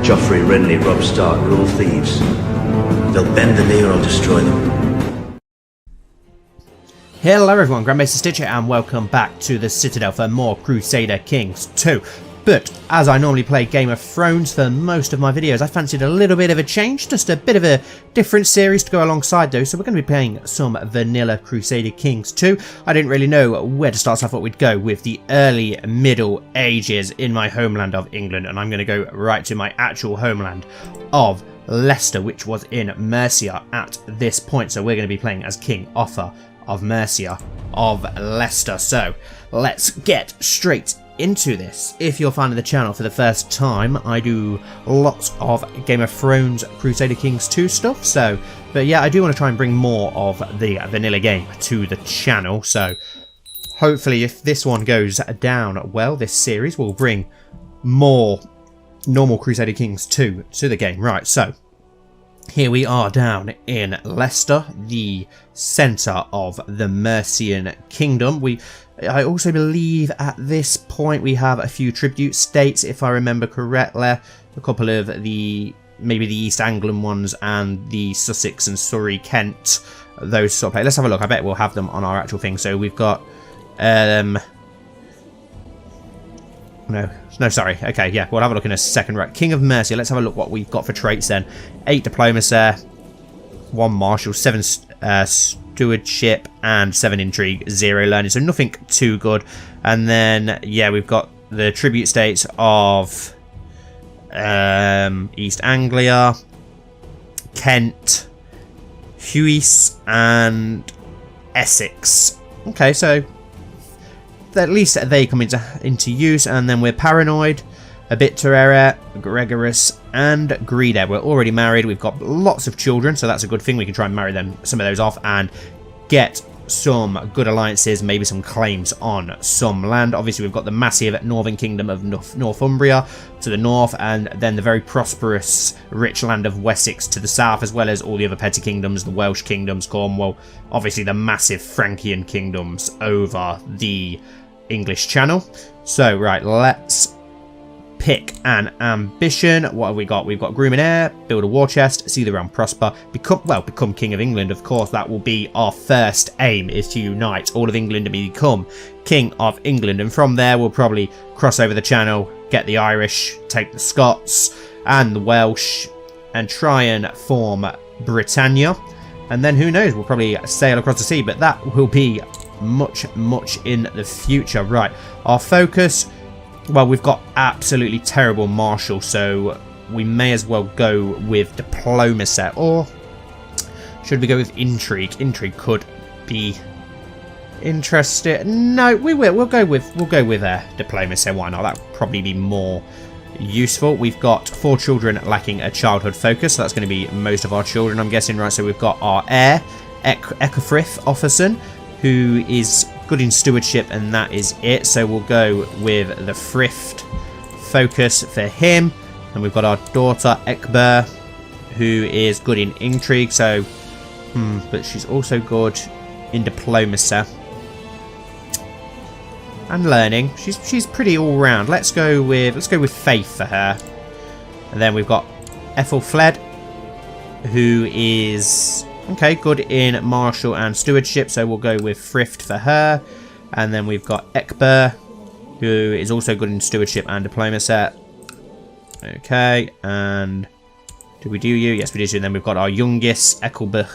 Joffrey, Renly, Robb Stark are all thieves. They'll bend the knee or I'll destroy them. Hello everyone, Grand Maester Stitch here, and welcome back to the Citadel for more Crusader Kings 2. But as I normally play Game of Thrones for most of my videos, I fancied a little bit of a change, just a bit of a different series to go alongside those. So we're going to be playing some vanilla Crusader Kings 2. I didn't really know where to start, so I thought we'd go with the early Middle Ages in my homeland of England. And I'm going to go right to my actual homeland of Leicester, which was in Mercia at this point. So we're going to be playing as King Offa of Mercia of Leicester. So let's get straight into this. If you're a fan of the channel for the first time, I do lots of Game of Thrones Crusader Kings 2 stuff, but yeah, I do want to try and bring more of the vanilla game to the channel. So hopefully if this one goes down well, this series will bring more normal Crusader Kings 2 to the game. Right, so here we are down in Leicester, the centre of the Mercian kingdom. I also believe at this point we have a few tribute states, if I remember correctly. A couple of maybe the East Anglian ones and the Sussex and Surrey, Kent, those sort of places. Let's have a look. I bet we'll have them on our actual thing. So we've got No, sorry. Okay, yeah, we'll have a look in a second. Right, King of Mercia. Let's have a look what we've got for traits then. 8 diplomacy, 1 martial, 7 stewardship, and 7 intrigue, 0 learning. So nothing too good. And then, yeah, we've got the tribute states of East Anglia, Kent, Huis, and Essex. Okay, so at least they come into use. And then we're paranoid, Obiterera, Gregorus, and Greeder. We're already married. We've got lots of children, so that's a good thing. We can try and marry some of those off and get some good alliances, maybe some claims on some land. Obviously, we've got the massive northern kingdom of Northumbria to the north, and then the very prosperous, rich land of Wessex to the south, as well as all the other petty kingdoms, the Welsh kingdoms, Cornwall, obviously the massive Frankian kingdoms over the English Channel. So, right, let's pick an ambition. What have we got? We've got groom an heir, build a war chest, see the realm prosper, become King of England. Of course, that will be our first aim, is to unite all of England and become King of England. And from there, we'll probably cross over the channel, get the Irish, take the Scots and the Welsh, and try and form Britannia. And then who knows, we'll probably sail across the sea, but that will be much in the future. Right, our focus, well, we've got absolutely terrible martial, so we may as well go with diplomacy, or should we go with intrigue? Intrigue could be interesting. No, we'll go with diplomacy. Why not? That would probably be more useful. We've got 4 children lacking a childhood focus, so that's going to be most of our children, I'm guessing. Right, so we've got our heir, Ecofrith Offerson, who is good in stewardship, and that is it. So we'll go with the thrift focus for him. And we've got our daughter Ekber, who is good in intrigue, so but she's also good in diplomacy and learning. She's pretty all round. Let's go with faith for her. And then we've got Ethelfled, who is okay, good in martial and stewardship, so we'll go with thrift for her. And then we've got Ekber, who is also good in stewardship and diplomacy. Okay, and did we do you? Yes, we did you. And then we've got our youngest, Ekelbuch.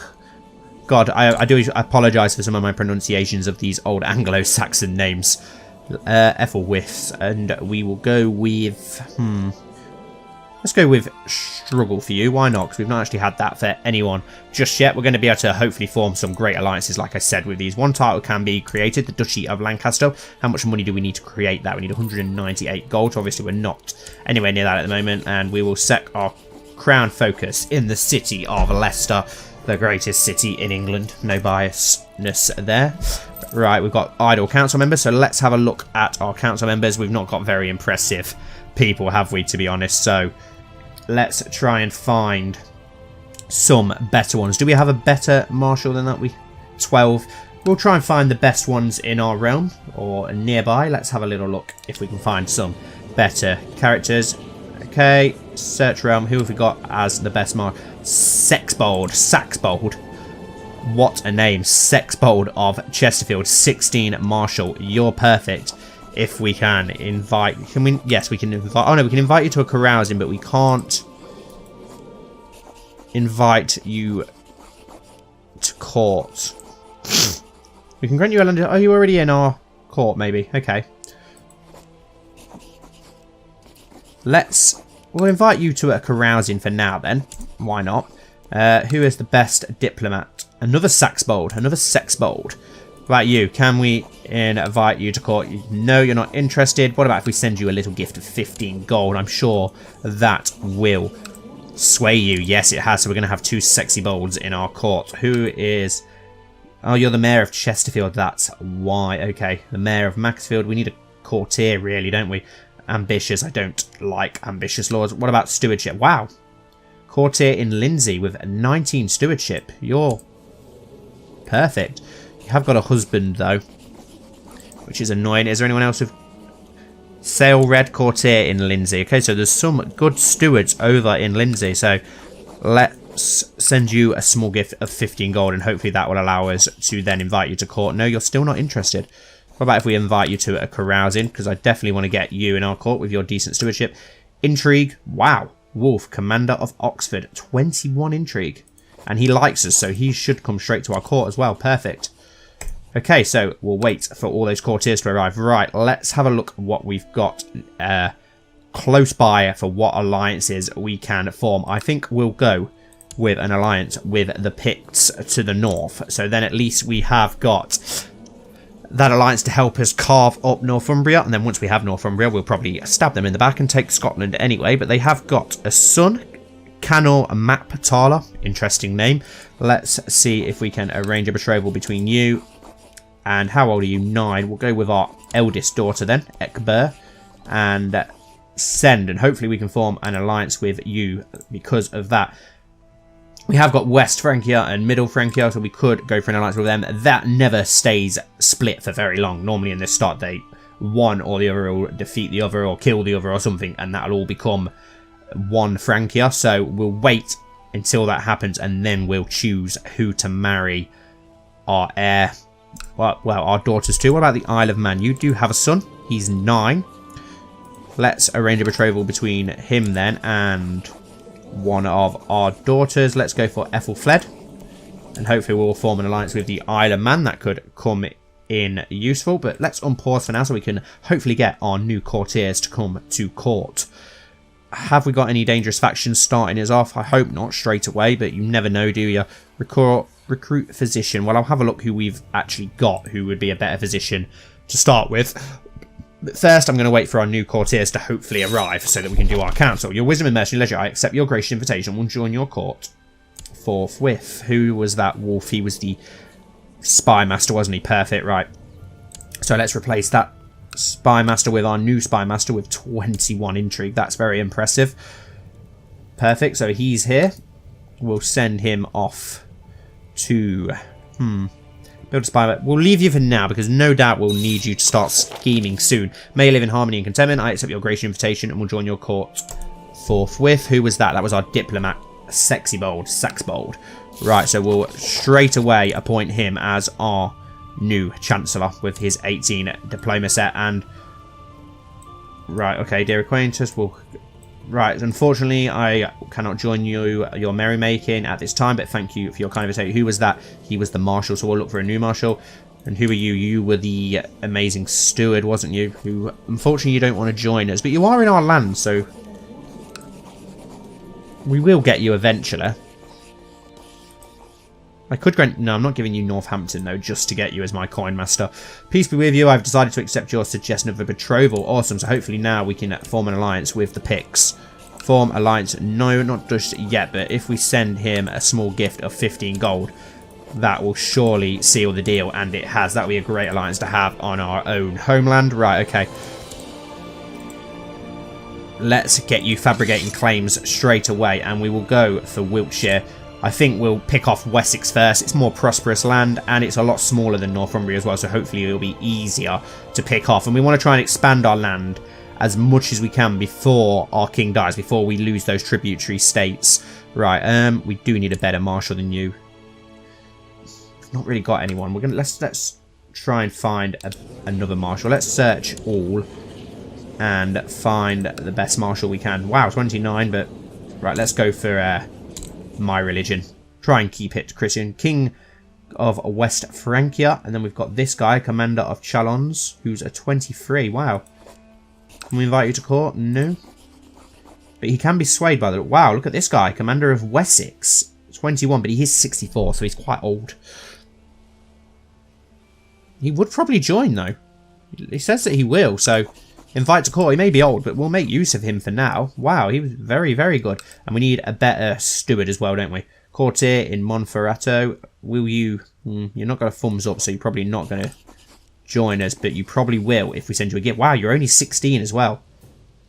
God, I do apologise for some of my pronunciations of these old Anglo-Saxon names. Ethelwith, and we will go with let's go with struggle for you. Why not? Because we've not actually had that for anyone just yet. We're going to be able to hopefully form some great alliances, like I said, with these. One title can be created, the Duchy of Lancaster. How much money do we need to create that? We need 198 gold. Obviously, we're not anywhere near that at the moment. And we will set our crown focus in the city of Leicester, the greatest city in England. No biasness there. Right, we've got idle council members. So let's have a look at our council members. We've not got very impressive people, have we, to be honest? So let's try and find some better ones. Do we have a better marshal than that? 12. We'll try and find the best ones in our realm or nearby. Let's have a little look if we can find some better characters. Okay, Search realm. Who have we got as the best mark? Saxbold. What a name. Saxbold of Chesterfield. 16 Marshal. You're perfect. If we can invite... Can we? Yes, we can invite... Oh, no, we can invite you to a carousing, but we can't invite you to court. We can grant you a London... Oh, you're already in our court, maybe. Okay. We'll invite you to a carousing for now, then. Why not? Who is the best diplomat? Another Saxbold. Another Sexbold. What about you? Can we invite you to court? No, you're not interested. What about if we send you a little gift of 15 gold? I'm sure that will sway you. Yes, it has. So we're going to have 2 sexy bolds in our court. Who is... Oh, you're the Mayor of Chesterfield. That's why. Okay, the Mayor of Maxfield. We need a courtier, really, don't we? Ambitious. I don't like ambitious lords. What about stewardship? Wow. Courtier in Lindsay with 19 stewardship. You're perfect. You have got a husband, though, which is annoying. Is there anyone else with Sale Red Courtier in Lindsay? Okay, so there's some good stewards over in Lindsay. So let's send you a small gift of 15 gold, and hopefully that will allow us to then invite you to court. No, you're still not interested. What about if we invite you to a carousing? Because I definitely want to get you in our court with your decent stewardship. Intrigue. Wow. Wolf, Commander of Oxford. 21 intrigue. And he likes us, so he should come straight to our court as well. Perfect. Okay, so we'll wait for all those courtiers to arrive. Right, let's have a look at what we've got close by for what alliances we can form. I think we'll go with an alliance with the Picts to the north. So then at least we have got that alliance to help us carve up Northumbria. And then once we have Northumbria, we'll probably stab them in the back and take Scotland anyway. But they have got a son, Canor Maptala. Interesting name. Let's see if we can arrange a betrothal between you. And how old are you? 9. We'll go with our eldest daughter then, Ekber, and send. And hopefully we can form an alliance with you because of that. We have got West Francia and Middle Francia, so we could go for an alliance with them. That never stays split for very long. Normally in this start date, one or the other will defeat the other or kill the other or something, and that'll all become one Francia. So we'll wait until that happens, and then we'll choose who to marry our heir. Well, our daughters too. What about the Isle of Man? You do have a son. He's 9. Let's arrange a betrothal between him then and one of our daughters. Let's go for Ethelfled. And hopefully we'll form an alliance with the Isle of Man. That could come in useful. But let's unpause for now so we can hopefully get our new courtiers to come to court. Have we got any dangerous factions starting us off? I hope not straight away, but you never know, do you? Recruit physician. Well, I'll have a look who we've actually got who would be a better physician to start with. But first, I'm going to wait for our new courtiers to hopefully arrive so that we can do our council. Your wisdom and mercy and leisure, I accept your gracious invitation. We'll join your court forthwith. Who was that wolf? He was the spy master, wasn't he? Perfect, right. So let's replace that spy master with our new spy master with 21 intrigue. That's very impressive. Perfect, so he's here. We'll send him off to build a spy. We'll leave you for now because no doubt we'll need you to start scheming soon. May you live in harmony and contentment. I accept your gracious invitation and we'll join your court forthwith. Who was that? That was our diplomat, Saxbold. Right, so we'll straight away appoint him as our new chancellor with his 18 diploma set. And right, okay, dear acquaintance, we'll... Right, unfortunately, I cannot join your merrymaking at this time, but thank you for your kind invitation. Who was that? He was the marshal, so we'll look for a new marshal. And who are you? You were the amazing steward, wasn't you? Who, unfortunately, you don't want to join us, but you are in our land, so we will get you eventually. I could grant... No, I'm not giving you Northampton, though, just to get you as my coin master. Peace be with you. I've decided to accept your suggestion of a betrothal. Awesome. So hopefully now we can form an alliance with the Picts. Form alliance. No, not just yet, but if we send him a small gift of 15 gold, that will surely seal the deal, and it has. That would be a great alliance to have on our own homeland. Right, okay. Let's get you fabricating claims straight away, and we will go for Wiltshire. I think we'll pick off Wessex first. It's more prosperous land and it's a lot smaller than Northumbria as well, so hopefully it'll be easier to pick off. And we want to try and expand our land as much as we can before our king dies, before we lose those tributary states. Right, we do need a better marshal than you. We've not really got anyone. We're gonna let's try and find another marshal. Let's search all and find the best marshal we can. Wow, 29, but right, let's go for my religion. Try and keep it Christian. King of West Francia, and then we've got this guy, Commander of Chalons, who's a 23. Wow. Can we invite you to court? No. But he can be swayed by the... Wow, look at this guy, Commander of Wessex. 21, but he is 64, so he's quite old. He would probably join, though. He says that he will, so invite to court. He may be old, but we'll make use of him for now. Wow, he was very, very good. And we need a better steward as well, don't we? Courtier in Monferrato. Will you... you're not got a thumbs up, so you're probably not going to join us, but you probably will if we send you a gift. Wow, you're only 16 as well.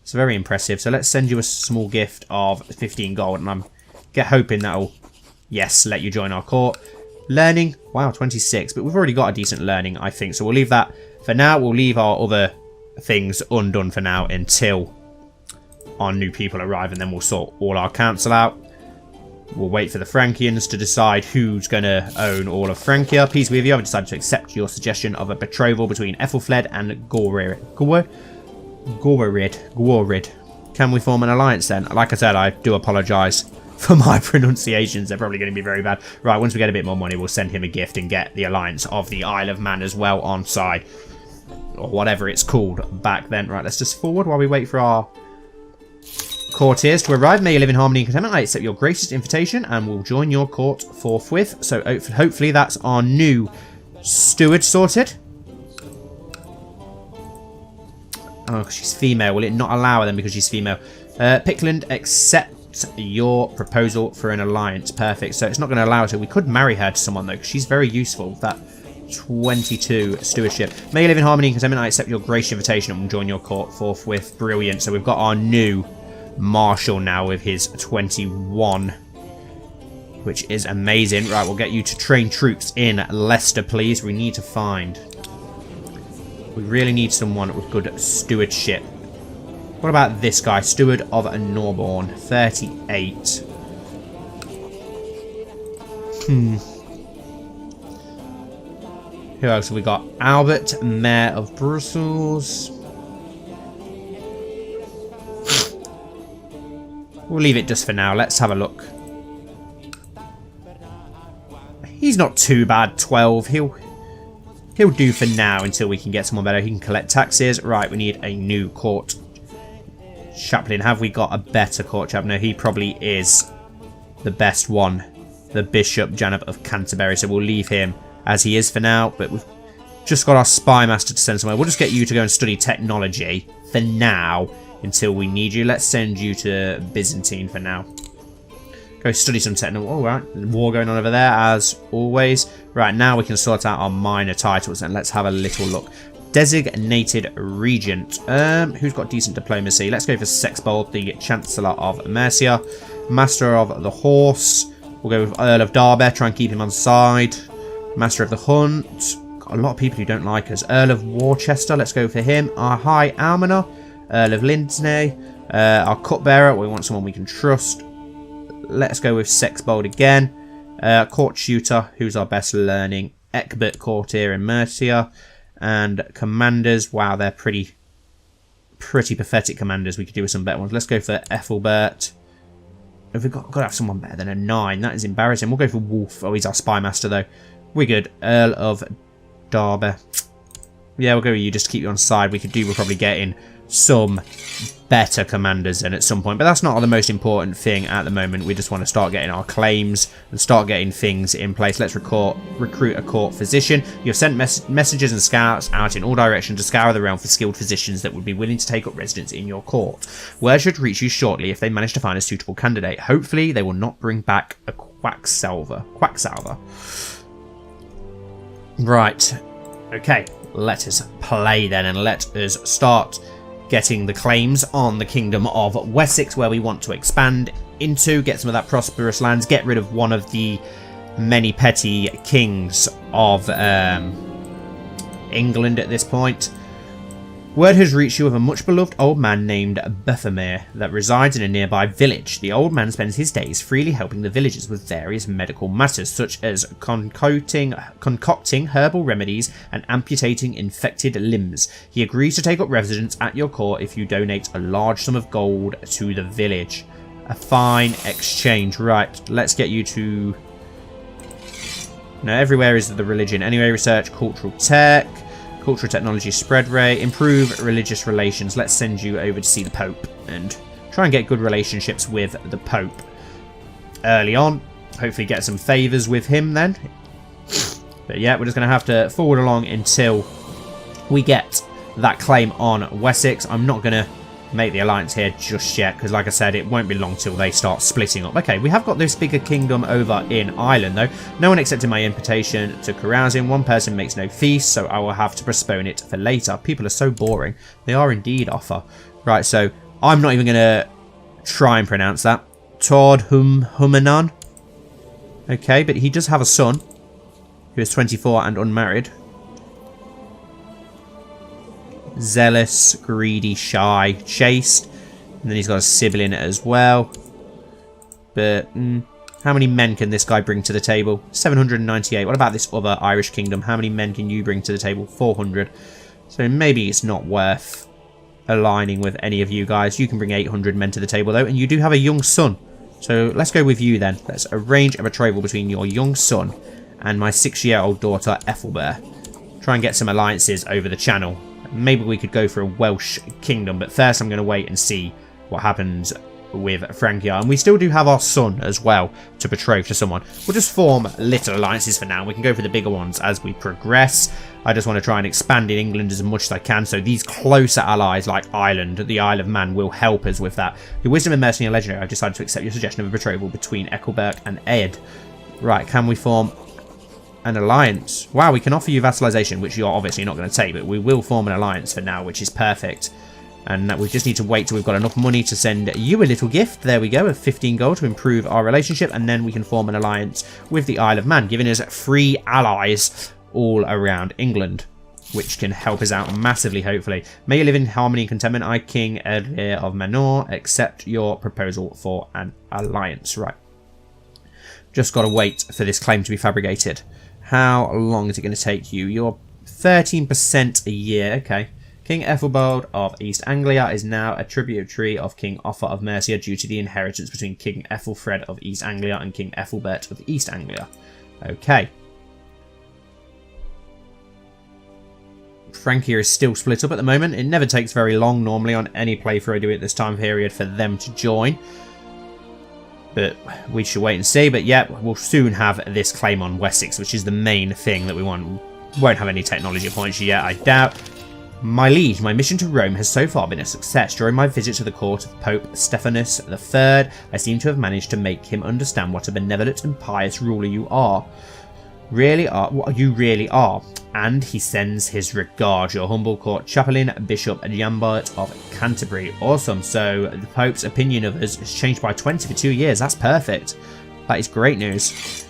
It's very impressive. So let's send you a small gift of 15 gold, and I'm hoping that'll, yes, let you join our court. Learning, wow, 26, but we've already got a decent learning, I think, so we'll leave that for now. We'll leave our other things undone for now until our new people arrive, and then we'll sort all our council out. We'll wait for the Francians to decide who's going to own all of Francia. Peace be with you. I've decided to accept your suggestion of a betrothal between Ethelfled and Gorid. Can we form an alliance then? Like I said, I do apologise for my pronunciations. They're probably going to be very bad. Right, once we get a bit more money, we'll send him a gift and get the alliance of the Isle of Man as well on side. Or whatever it's called back then. Right, let's just forward while we wait for our courtiers to arrive. May you live in harmony and contentment. I accept your gracious invitation and will join your court forthwith. So hopefully that's our new steward sorted. Oh, she's female. Will it not allow her then because she's female? Pickland, accept your proposal for an alliance. Perfect. So it's not going to allow us to. We could marry her to someone though, because she's very useful. That 22 stewardship. May you live in harmony and contentment. I accept your gracious invitation and will join your court forthwith. Brilliant. So we've got our new marshal now with his 21, which is amazing. Right, we'll get you to train troops in Leicester, please. We need to find... We really need someone with good stewardship. What about this guy? Steward of Norborn, 38. Who else have we got? Albert, Mayor of Brussels. We'll leave it just for now. Let's have a look. He's not too bad. 12. He'll do for now until we can get someone better. He can collect taxes. Right, we need a new court chaplain. Have we got a better court chaplain? No, he probably is the best one. The Bishop Janab of Canterbury. So we'll leave him as he is for now. But we've just got our spy master to send somewhere. We'll just get you to go and study technology for now. Until we need you. Let's send you to Byzantine for now. Go study some technical. All right. War going on over there as always. Right, now we can sort out our minor titles and let's have a little look. Designated Regent. Who's got decent diplomacy? Let's go for Sexbold, the Chancellor of Mercia. Master of the Horse. We'll go with Earl of Derby. Try and keep him on side. Master of the Hunt. Got a lot of people who don't like us. Earl of Worchester. Let's go for him. Our High Almoner. Earl of Lindsay, our cupbearer, we want someone we can trust. Let's go with Sexbold again. Court Tutor, who's our best learning. Egbert Courtier in Mercia. And commanders, wow, they're pretty pathetic commanders. We could do with some better ones. Let's go for Ethelbert. Have we got to have someone better than a 9? That is embarrassing. We'll go for Wolf. Oh, he's our spy master, though. We're good. Earl of Derby. Yeah, we'll go with you just to keep you on side. We're probably getting some better commanders then at some point, but that's not the most important thing at the moment. We just want to start getting our claims and start getting things in place. Let's recruit a court physician. You've sent messengers and scouts out in all directions to scour the realm for skilled physicians that would be willing to take up residence in your court. Word should reach you shortly if they manage to find a suitable candidate. Hopefully they will not bring back a quacksalver. Right, okay, let us play then and let us start getting the claims on the Kingdom of Wessex, where we want to expand into, get some of that prosperous lands, get rid of one of the many petty kings of England at this point. Word has reached you of a much beloved old man named Buthamere that resides in a nearby village. The old man spends his days freely helping the villagers with various medical matters, such as concocting herbal remedies and amputating infected limbs. He agrees to take up residence at your court if you donate a large sum of gold to the village. A fine exchange. Right, let's get you to... No, everywhere is the religion. Anyway, research, cultural tech... Cultural technology spread rate, improve religious relations. Let's send you over to see the Pope and try and get good relationships with the Pope early on. Hopefully get some favours with him then. But yeah, we're just going to have to forward along until we get that claim on Wessex. I'm not going to make the alliance here just yet because, like I said, it won't be long till they start splitting up. Okay, we have got this bigger kingdom over in Ireland though. No one accepted my invitation to carousing. One person makes no feast, so I will have to postpone it for later. People are so boring. They are indeed, Offa. Right, so I'm not even going to try and pronounce that. Tord Humanan. Okay, but he does have a son who is 24 and unmarried. Zealous, greedy, shy, chaste. And then he's got a sibling as well. But how many men can this guy bring to the table? 798. What about this other Irish kingdom? How many men can you bring to the table? 400. So maybe it's not worth aligning with any of you guys. You can bring 800 men to the table though. And you do have a young son. So let's go with you then. Let's arrange a betrothal between your young son and my 6-year-old daughter, Ethelbert. Try and get some alliances over the channel. Maybe we could go for a Welsh kingdom, but first I'm going to wait and see what happens with Francia. And we still do have our son as well to betroth to someone. We'll just form little alliances for now. We can go for the bigger ones as we progress. I just want to try and expand in England as much as I can. So these closer allies like Ireland, the Isle of Man, will help us with that. Your wisdom and mercy and legendary, I've decided to accept your suggestion of a betrothal between Ethelbert and Ed. Right, can we form an alliance? Wow, we can offer you vassalization, which you're obviously not going to take, but we will form an alliance for now, which is perfect. And we just need to wait till we've got enough money to send you a little gift. There we go, of 15 gold to improve our relationship, and then we can form an alliance with the Isle of Man, giving us 3 allies all around England, which can help us out massively, hopefully. May you live in harmony and contentment. I, King Edward of Manor, accept your proposal for an alliance. Right. Just got to wait for this claim to be fabricated. How long is it going to take you? You're 13% a year. Okay. King Ethelbald of East Anglia is now a tributary of King Offa of Mercia due to the inheritance between King Ethelfred of East Anglia and King Ethelbert of East Anglia. Okay. Francia is still split up at the moment. It never takes very long normally on any playthrough I do at this time period for them to join. But we should wait and see. But yeah, we'll soon have this claim on Wessex, which is the main thing that we want. Won't have any technology points yet, I doubt. My liege, my mission to Rome has so far been a success. During my visit to the court of Pope Stephanus III, I seem to have managed to make him understand what a benevolent and pious ruler you are. You really are. And he sends his regards, your humble court chaplain, Bishop Jambert of Canterbury. Awesome. So the Pope's opinion of us has changed by 20 for 2 years. That's perfect. That is great news.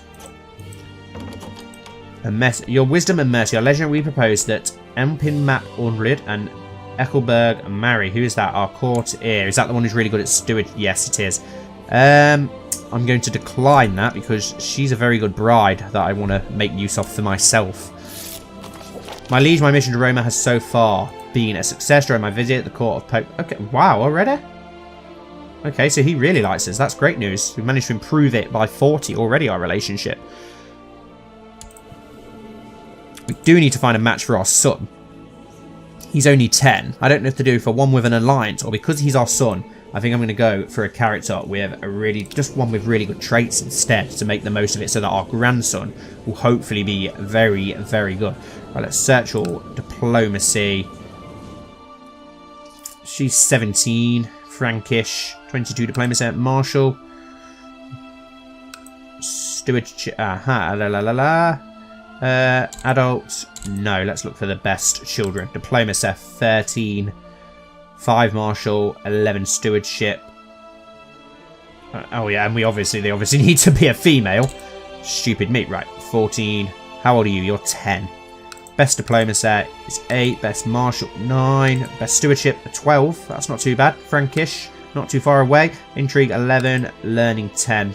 Your wisdom and mercy are legendary. We propose that Empin Map Unrid and Echelberg marry. Who is that? Our court heir. Is that the one who's really good at steward? Yes, it is. I'm going to decline that because she's a very good bride that I want to make use of for myself. My liege, my mission to Roma has so far been a success during my visit at the court of Pope. Okay, wow, already? Okay, so he really likes us. That's great news. We've managed to improve it by 40 already, our relationship. We do need to find a match for our son. He's only 10. I don't know if to do for one with an alliance or because he's our son. I think I'm going to go for a character with just one with really good traits instead to make the most of it so that our grandson will hopefully be very, very good. Right, let's search all diplomacy. She's 17, Frankish, 22 diplomacy, martial. Stewardship, adults, no, let's look for the best children. Diplomacy, 13. 5 martial, 11 stewardship. Oh yeah, and they obviously need to be a female. Stupid me. Right, 14. How old are you? You're 10. Best diplomacy is 8. Best martial 9. Best stewardship 12. That's not too bad. Frankish, not too far away. Intrigue 11. Learning 10.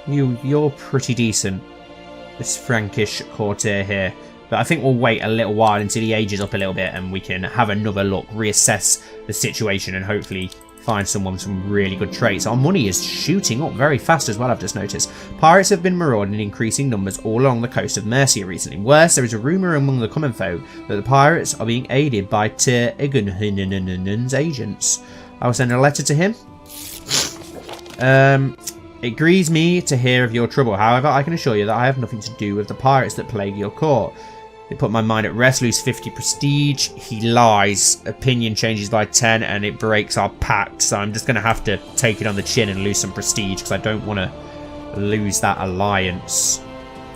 You're pretty decent, this Frankish courtier here. But I think we'll wait a little while until he ages up a little bit and we can have another look, reassess the situation and hopefully find someone with some really good traits. Our money is shooting up very fast as well, I've just noticed. Pirates have been marauding in increasing numbers all along the coast of Mercia recently. Worse, there is a rumour among the common folk that the pirates are being aided by Tyr Igunhun's agents. I will send a letter to him. It grieves me to hear of your trouble. However, I can assure you that I have nothing to do with the pirates that plague your court. They put my mind at rest, lose 50 prestige. He lies. Opinion changes by 10 and it breaks our pact. So I'm just going to have to take it on the chin and lose some prestige because I don't want to lose that alliance.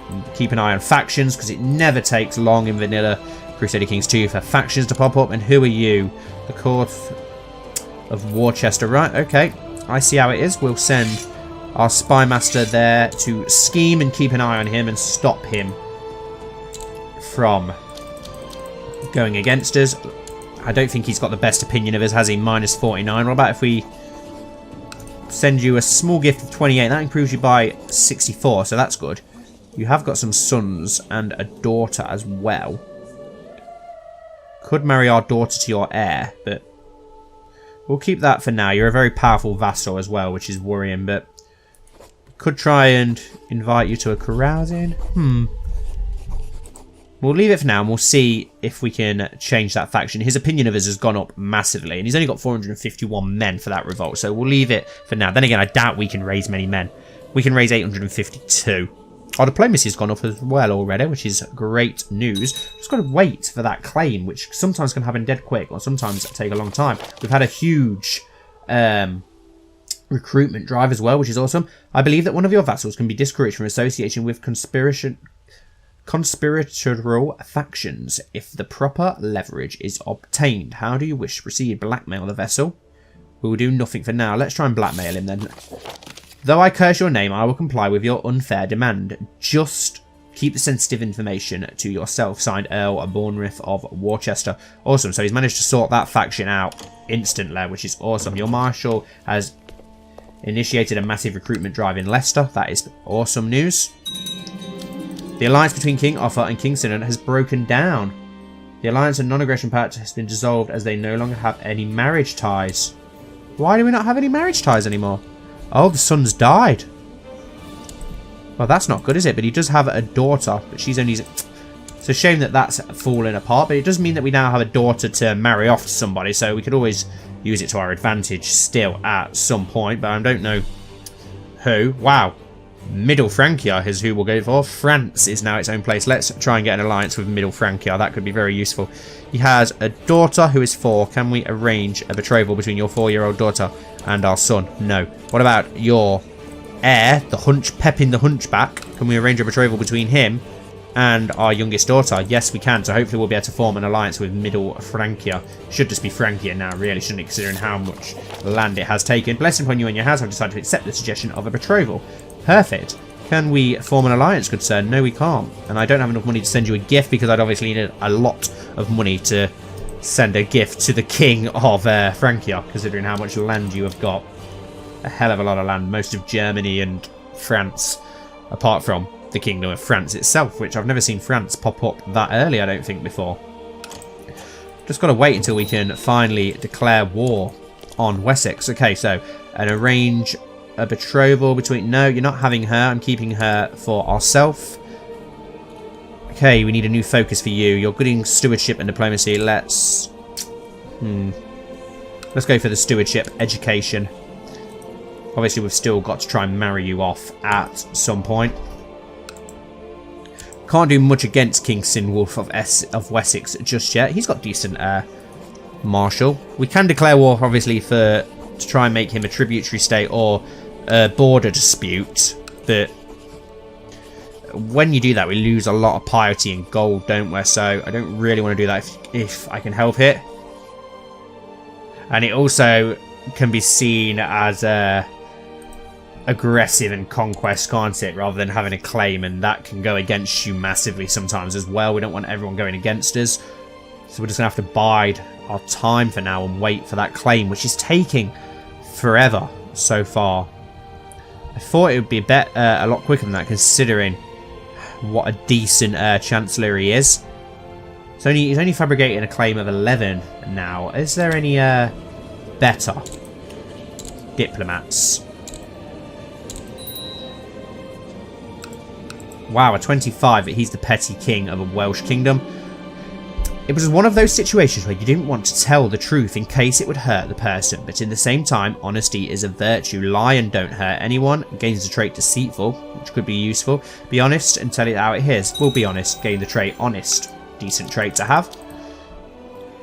And keep an eye on factions because it never takes long in vanilla Crusader Kings 2 for factions to pop up. And who are you? The Court of Worchester. Right, okay. I see how it is. We'll send our spy master there to scheme and keep an eye on him and stop him from going against us. I don't think he's got the best opinion of us, has he? Minus 49. What about if we send you a small gift of 28? That improves you by 64, so that's good. You have got some sons and a daughter as well. Could marry our daughter to your heir, but we'll keep that for now. You're a very powerful vassal as well, which is worrying, but could try and invite you to a carousing. We'll leave it for now and we'll see if we can change that faction. His opinion of us has gone up massively and he's only got 451 men for that revolt. So we'll leave it for now. Then again, I doubt we can raise many men. We can raise 852. Our diplomacy has gone up as well already, which is great news. Just got to wait for that claim, which sometimes can happen dead quick or sometimes take a long time. We've had a huge recruitment drive as well, which is awesome. I believe that one of your vassals can be discouraged from association with conspiratorial factions if the proper leverage is obtained. How do you wish to proceed? Blackmail the vessel? We will do nothing for now. Let's try and blackmail him then. Though I curse your name, I will comply with your unfair demand. Just keep the sensitive information to yourself. Signed, Earl Bournemouth of Worcester. Awesome. So he's managed to sort that faction out instantly, which is awesome. Your marshal has initiated a massive recruitment drive in Leicester. That is awesome news. The alliance between King Offa and King Sinan has broken down. The alliance and non-aggression pact has been dissolved as they no longer have any marriage ties. Why do we not have any marriage ties anymore? Oh, the son's died. Well, that's not good, is it? But he does have a daughter, but she's only... It's a shame that that's fallen apart, but it does mean that we now have a daughter to marry off to somebody, so we could always use it to our advantage still at some point, but I don't know who. Wow. Middle Francia is who we'll go for. France is now its own place. Let's try and get an alliance with Middle Francia. That could be very useful. He has a daughter who is 4. Can we arrange a betrothal between your 4-year-old daughter and our son? No. What about your heir, the Pepin the Hunchback? Can we arrange a betrothal between him and our youngest daughter? Yes, we can. So hopefully we'll be able to form an alliance with Middle Francia. Should just be Francia now, really, shouldn't it, considering how much land it has taken. Blessing upon you and your house, I've decided to accept the suggestion of a betrothal. Perfect. Can we form an alliance, good sir? No, we can't. And I don't have enough money to send you a gift because I'd obviously need a lot of money to send a gift to the king of Francia, considering how much land you have got. A hell of a lot of land. Most of Germany and France, apart from the Kingdom of France itself, which I've never seen France pop up that early, I don't think, before. Just got to wait until we can finally declare war on Wessex. Okay, so and arrange a betrothal between... No, you're not having her. I'm keeping her for ourselves. Okay, we need a new focus for you. You're good in stewardship and diplomacy. Let's go for the stewardship education. Obviously, we've still got to try and marry you off at some point. Can't do much against King Sinwulf of Wessex just yet. He's got decent marshal. We can declare war, obviously, to try and make him a tributary state or a border dispute. But when you do that, we lose a lot of piety and gold, don't we? So I don't really want to do that if I can help it. And it also can be seen as aggressive and conquest, can't it? Rather than having a claim, and that can go against you massively sometimes as well. We don't want everyone going against us. So we're just going to have to bide our time for now and wait for that claim, which is taking forever so far. I thought it would be a lot quicker than that, considering what a decent Chancellor he is. He's only fabricating a claim of 11 now. Is there any better diplomats? Wow, a 25, but he's the petty king of a Welsh kingdom. It was one of those situations where you didn't want to tell the truth in case it would hurt the person, but in the same time, honesty is a virtue. Lie and don't hurt anyone. Gains the trait deceitful, which could be useful. Be honest and tell it how it is. We'll be honest. Gain the trait honest. Decent trait to have.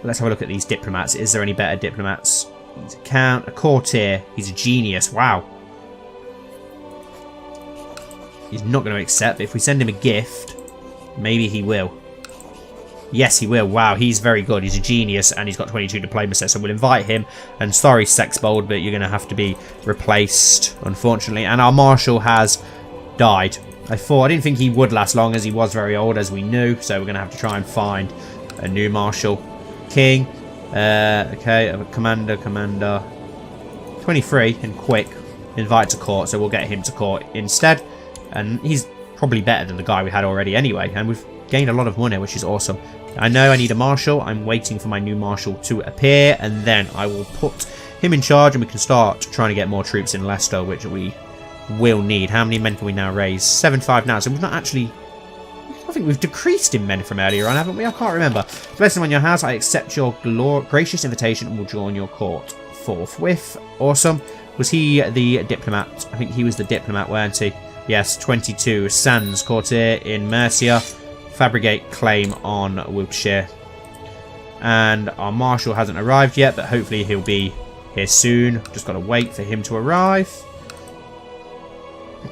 Let's have a look at these diplomats. Is there any better diplomats? He's a count, a courtier. He's a genius. Wow. He's not going to accept, but if we send him a gift, maybe he will. Yes, he will. Wow, he's very good. He's a genius, and he's got 22 diplomacy, so we'll invite him. And sorry, Sexbold, but you're going to have to be replaced, unfortunately. And our marshal has died. I didn't think he would last long, as he was very old, as we knew. So we're going to have to try and find a new marshal. King. Okay, commander. 23 and quick. Invite to court, so we'll get him to court instead. And he's probably better than the guy we had already anyway. And we've gained a lot of money, which is awesome. I know I need a marshal. I'm waiting for my new marshal to appear, and then I will put him in charge, and we can start trying to get more troops in Leicester, which we will need. How many men can we now raise? 75 now. So we've not actually... I think we've decreased in men from earlier on, haven't we? I can't remember. Blessing on your house. I accept your gracious invitation and will join your court forthwith. Awesome. Was he the diplomat? I think he was the diplomat, weren't he? Yes, 22. Sands, courtier in Mercia. Fabricate claim on Wiltshire. And our marshal hasn't arrived yet, but hopefully he'll be here soon. Just got to wait for him to arrive.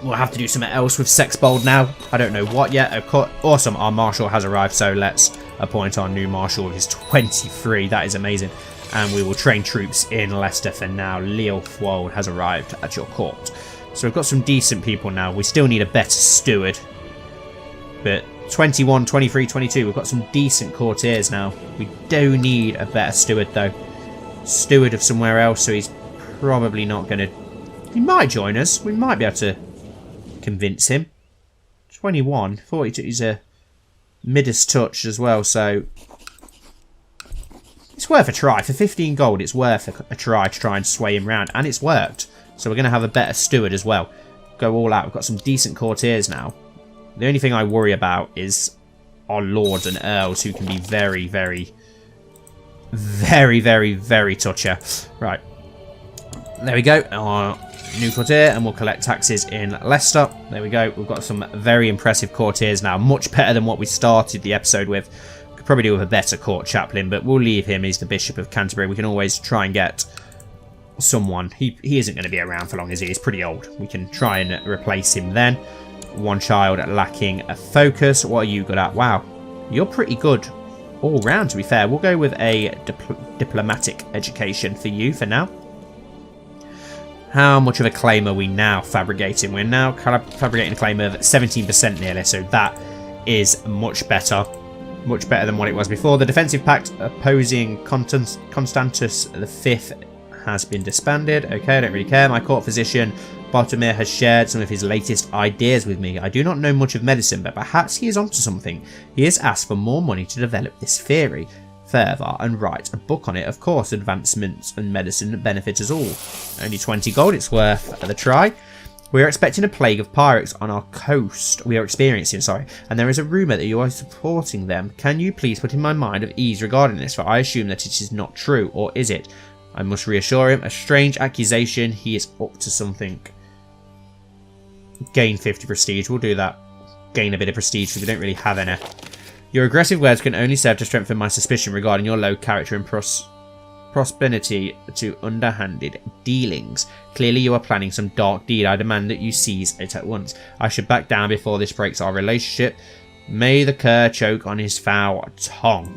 We'll have to do something else with Sexbold now. I don't know what yet. Awesome, our marshal has arrived, so let's appoint our new marshal with his 23. That is amazing. And we will train troops in Leicester for now. Leofwold has arrived at your court. So we've got some decent people now. We still need a better steward. But 21, 23, 22. We've got some decent courtiers now. We do need a better steward, though. Steward of somewhere else, so he's probably not going to... He might join us. We might be able to convince him. 21, 42. He's a Midas touch as well, so... It's worth a try. For 15 gold, it's worth a try to try and sway him round. And it's worked. So we're going to have a better steward as well. Go all out. We've got some decent courtiers now. The only thing I worry about is our lords and earls, who can be very, very, very, very, very toucher. Right. There we go. Our new courtier, and we'll collect taxes in Leicester. There we go. We've got some very impressive courtiers now. Much better than what we started the episode with. Could probably do with a better court chaplain, but we'll leave him. He's the Bishop of Canterbury. We can always try and get someone. He isn't going to be around for long, is he? He's pretty old. We can try and replace him then. One child lacking a focus. What are you good at? Wow, you're pretty good all round, to be fair. We'll go with a diplomatic education for you for now. How much of a claim are we now fabricating? We're now fabricating a claim of 17% nearly, so that is much better. Much better than what it was before. The defensive pact opposing Constantus V has been disbanded. Okay, I don't really care. My court physician, Bartomir, has shared some of his latest ideas with me. I do not know much of medicine, but perhaps he is onto something. He has asked for more money to develop this theory further and write a book on it. Of course, advancements in medicine benefit us all. Only 20 gold, it's worth the try. We are expecting a plague of pirates on our coast. We are experiencing, and there is a rumour that you are supporting them. Can you please put in my mind of ease regarding this, for I assume that it is not true, or is it? I must reassure him. A strange accusation. He is up to something. Gain 50 prestige. We'll do that. Gain a bit of prestige because we don't really have any. Your aggressive words can only serve to strengthen my suspicion regarding your low character and prosperity to underhanded dealings. Clearly you are planning some dark deed. I demand that you seize it at once. I should back down before this breaks our relationship. May the cur choke on his foul tongue.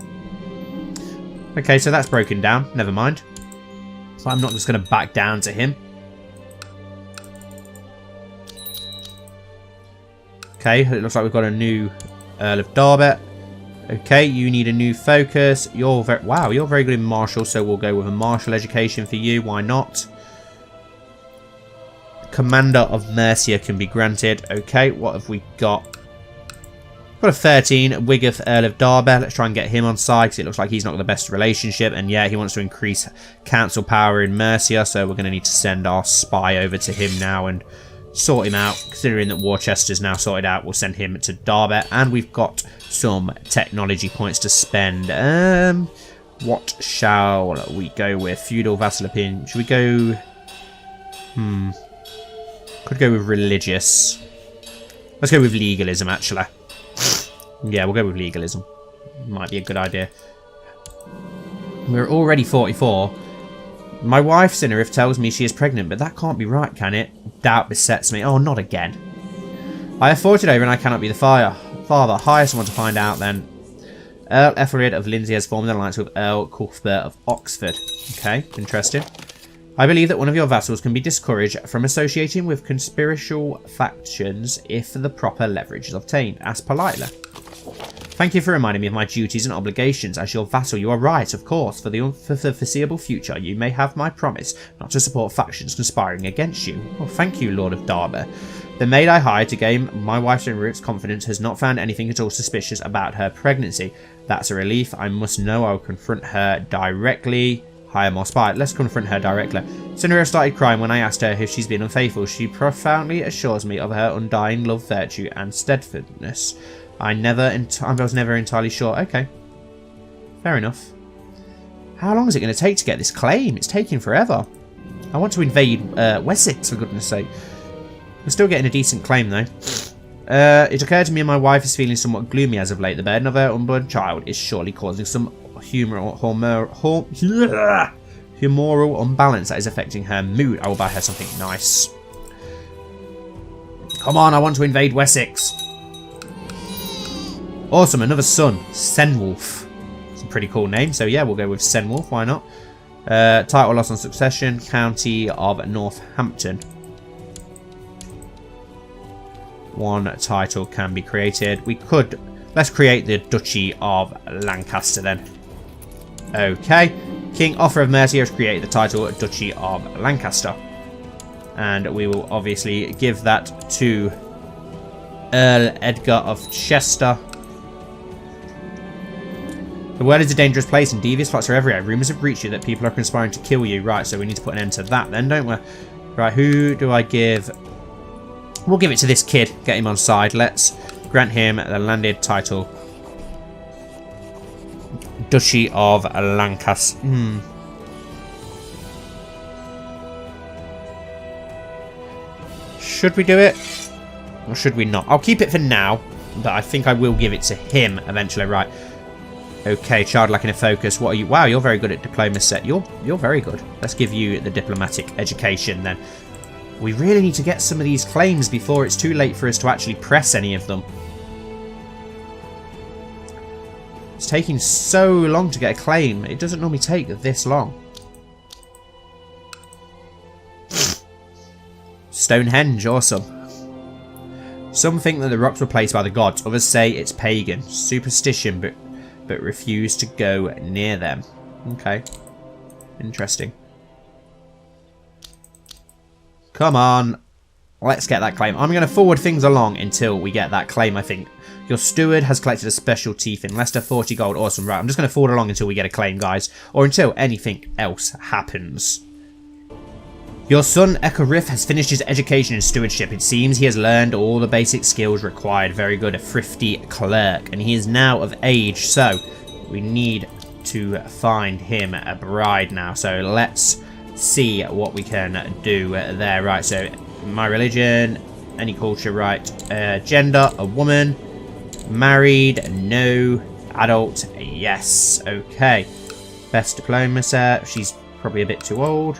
Okay, so that's broken down. Never mind. So I'm not just going to back down to him. Okay, it looks like we've got a new Earl of Derby. Okay, you need a new focus. You're very good in martial, so we'll go with a martial education for you. Why not? Commander of Mercia can be granted. Okay, what have we got? Got a 13, Wiggith, Earl of Derby. Let's try and get him on side because it looks like he's not got the best relationship. And yeah, he wants to increase council power in Mercia, so we're going to need to send our spy over to him now and sort him out. Considering that Worcester's now sorted out, we'll send him to Derby. And we've got some technology points to spend. What shall we go with? Feudal, vassal opinion. Should we go... Could go with religious. Let's go with legalism, actually. Yeah, we'll go with legalism. Might be a good idea. We're already 44. My wife, Sinnerif, tells me she is pregnant, but that can't be right, can it? Doubt besets me. Oh, not again. I have fought it over and I cannot be the father. Hire someone to find out then. Earl Ethelred of Lindsay has formed an alliance with Earl Cuthbert of Oxford. Okay, interesting. I believe that one of your vassals can be discouraged from associating with conspiratorial factions if the proper leverage is obtained. Ask politely. Thank you for reminding me of my duties and obligations. As your vassal, you are right, of course. For the foreseeable future, you may have my promise not to support factions conspiring against you. Oh, thank you, Lord of Derby. The maid I hired to gain my wife's and Root's confidence has not found anything at all suspicious about her pregnancy. That's a relief. I must know I will confront her directly. Hire more spy. Let's confront her directly. Cinderella started crying when I asked her if she's been unfaithful. She profoundly assures me of her undying love, virtue, and steadfastness. I was never entirely sure. Okay. Fair enough. How long is it going to take to get this claim? It's taking forever. I want to invade Wessex, for goodness sake. We're still getting a decent claim, though. It occurred to me my wife is feeling somewhat gloomy as of late. The burden of her unborn child is surely causing some humoral unbalance that is affecting her mood. I will buy her something nice. Come on, I want to invade Wessex. Awesome, another son, Senwolf. It's a pretty cool name, so yeah, we'll go with Senwolf, why not? Title loss on succession, County of Northampton. One title can be created. Let's create the Duchy of Lancaster then. Okay, King Offa of Mercia has created the title Duchy of Lancaster. And we will obviously give that to Earl Edgar of Chester. The world is a dangerous place and devious plots are everywhere. Rumours have reached you that people are conspiring to kill you. Right, so we need to put an end to that then, don't we? Right, who do I give? We'll give it to this kid. Get him on side. Let's grant him the landed title. Duchy of Lancaster. Should we do it? Or should we not? I'll keep it for now. But I think I will give it to him eventually. Right. Okay, childlike in a focus. What are you? Wow, you're very good at diplomacy. You're very good. Let's give you the diplomatic education then. We really need to get some of these claims before it's too late for us to actually press any of them. It's taking so long to get a claim. It doesn't normally take this long. Stonehenge, awesome. Some think that the rocks were placed by the gods. Others say it's pagan. Superstition, but refuse to go near them. Okay. Interesting. Come on. Let's get that claim. I'm going to forward things along until we get that claim, I think. Your steward has collected a special teeth in Leicester. 40 gold. Awesome. Right, I'm just going to forward along until we get a claim, guys. Or until anything else happens. Your son, Ekorith, has finished his education in stewardship. It seems he has learned all the basic skills required. Very good. A thrifty clerk. And he is now of age. So, we need to find him a bride now. So, let's see what we can do there. Right, so my religion, any culture, right. Gender, a woman. Married, no. Adult, yes. Okay. Best diplomacy, she's probably a bit too old.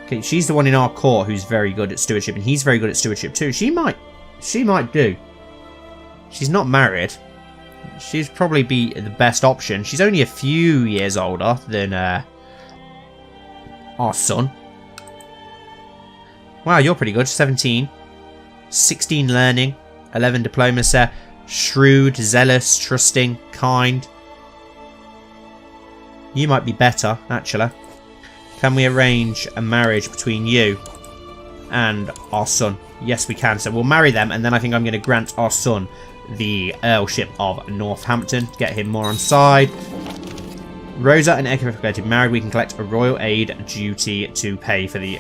Okay, she's the one in our court who's very good at stewardship, and he's very good at stewardship too. She might do. She's not married. She'd probably be the best option. She's only a few years older than our son. Wow, you're pretty good. 17. 16 learning, 11 diplomacy, shrewd, zealous, trusting, kind. You might be better, actually. Can we arrange a marriage between you and our son? Yes, we can. So we'll marry them, and then I think I'm going to grant our son the Earlship of Northampton to get him more on side. Rosa and Egbert are getting married. We can collect a royal aid duty to pay for the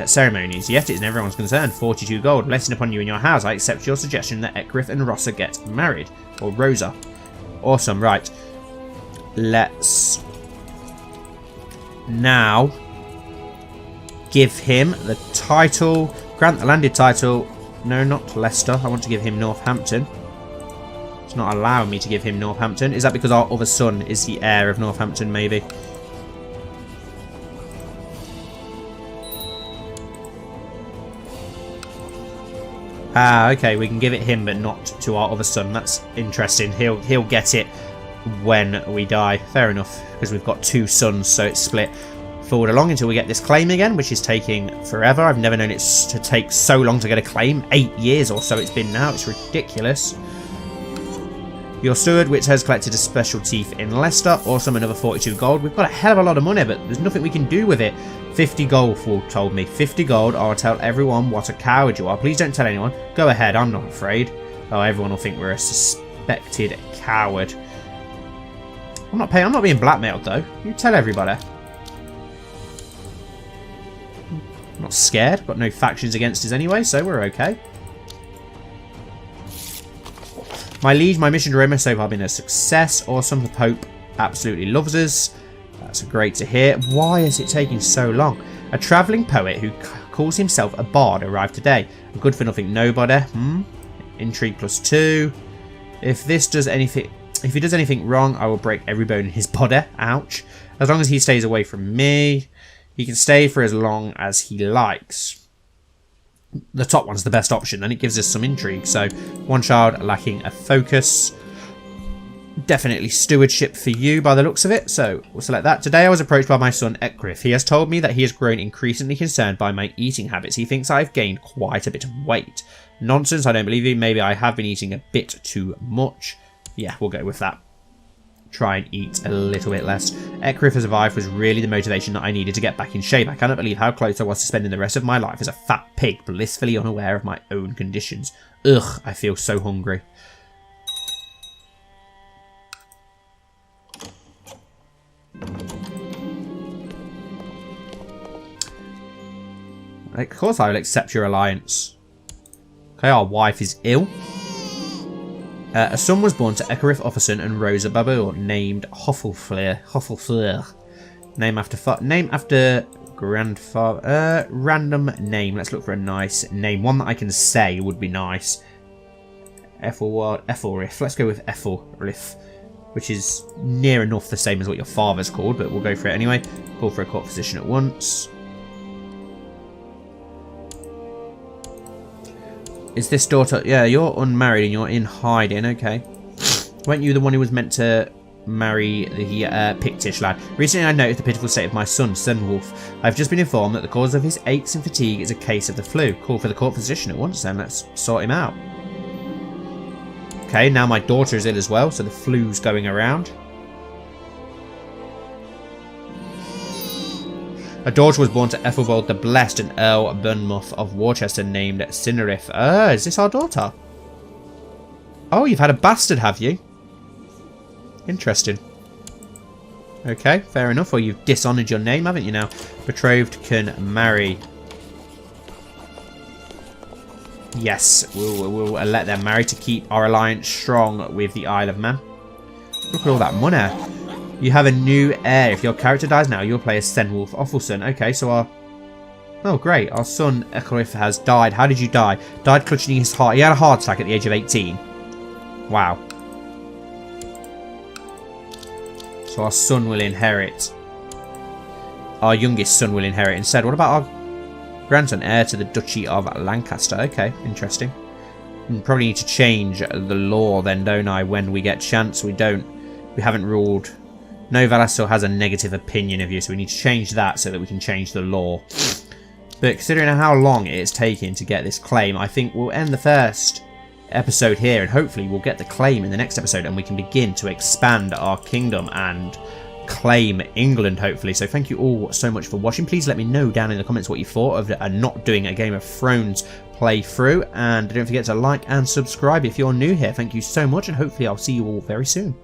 ceremonies. Yet it is in everyone's concern. 42 gold. Blessing upon you in your house. I accept your suggestion that Egbert and Rosa get married. Or Rosa. Awesome. Right. Let's now give him the title. Grant the landed title. No, not Leicester. I want to give him Northampton. It's not allowing me to give him Northampton. Is that because our other son is the heir of Northampton, maybe? Ah, okay, we can give it him, but not to our other son. That's interesting. He'll get it when we die. Fair enough, because we've got two sons, so it's split forward along until we get this claim again, which is taking forever. I've never known it to take so long to get a claim. 8 years or so it's been now. It's ridiculous. Your steward, which has collected a special teeth in Leicester. Awesome, another 42 gold. We've got a hell of a lot of money, but there's nothing we can do with it. 50 gold, Fool told me. 50 gold. I'll tell everyone what a coward you are. Please don't tell anyone. Go ahead, I'm not afraid. Oh, everyone will think we're a suspected coward. I'm not being blackmailed, though. You tell everybody. I'm not scared. Got no factions against us anyway, so we're okay. My liege, my mission to Rome has so far been a success. Awesome. The Pope absolutely loves us. That's great to hear. Why is it taking so long? A travelling poet who calls himself a bard arrived today. A good for nothing nobody. Intrigue +2. If he does anything wrong, I will break every bone in his body. Ouch. As long as he stays away from me, he can stay for as long as he likes. The top one's the best option, and it gives us some intrigue. So, one child lacking a focus. Definitely stewardship for you by the looks of it, so we'll select that. Today I was approached by my son Egbert. He has told me that he has grown increasingly concerned by my eating habits. He thinks I've gained quite a bit of weight. Nonsense, I don't believe you. Maybe I have been eating a bit too much. Yeah, we'll go with that. Try and eat a little bit less. Egbert as a wife was really the motivation that I needed to get back in shape. I cannot believe how close I was to spending the rest of my life as a fat pig, blissfully unaware of my own conditions. Ugh, I feel so hungry. Of course I will accept your alliance. Okay, our wife is ill. A son was born to Ekerith Offerson and Rosa Babur, named Hoffelfleur. Name after grandfather. Random name. Let's look for a nice name. One that I can say would be nice. Ethelrith. Let's go with Ethelrith, which is near enough the same as what your father's called, but we'll go for it anyway. Call for a court physician at once. Is this daughter... Yeah, you're unmarried and you're in hiding. Okay. Weren't you the one who was meant to marry the Pictish lad? Recently I noticed the pitiful state of my son, Sunwolf. I've just been informed that the cause of his aches and fatigue is a case of the flu. Call for the court physician at once then. Let's sort him out. Okay, now my daughter is ill as well, so the flu's going around. A daughter was born to Ethelbald the Blessed and Earl Burnmouth of Worcester named Cinerith. Is this our daughter? Oh, you've had a bastard, have you? Interesting. Okay, fair enough. Well, you've dishonoured your name, haven't you now? Betrothed can marry. Yes, we'll let them marry to keep our alliance strong with the Isle of Man. Look at all that money. You have a new heir. If your character dies now, you'll play as Cenwulf Offelson. Okay, so our... Oh, great. Our son, Ekerith, has died. How did you die? Died clutching his heart. He had a heart attack at the age of 18. Wow. So our son will inherit. Our youngest son will inherit instead. What about our grandson? Heir to the Duchy of Lancaster. Okay, interesting. We probably need to change the law then, don't I, when we get chance. We haven't ruled... No, Valas still has a negative opinion of you, so we need to change that so that we can change the law. But considering how long it's taken to get this claim, I think we'll end the first episode here, and hopefully we'll get the claim in the next episode, and we can begin to expand our kingdom and claim England, hopefully. So thank you all so much for watching. Please let me know down in the comments what you thought of not doing a Game of Thrones playthrough, and don't forget to like and subscribe if you're new here. Thank you so much, and hopefully I'll see you all very soon.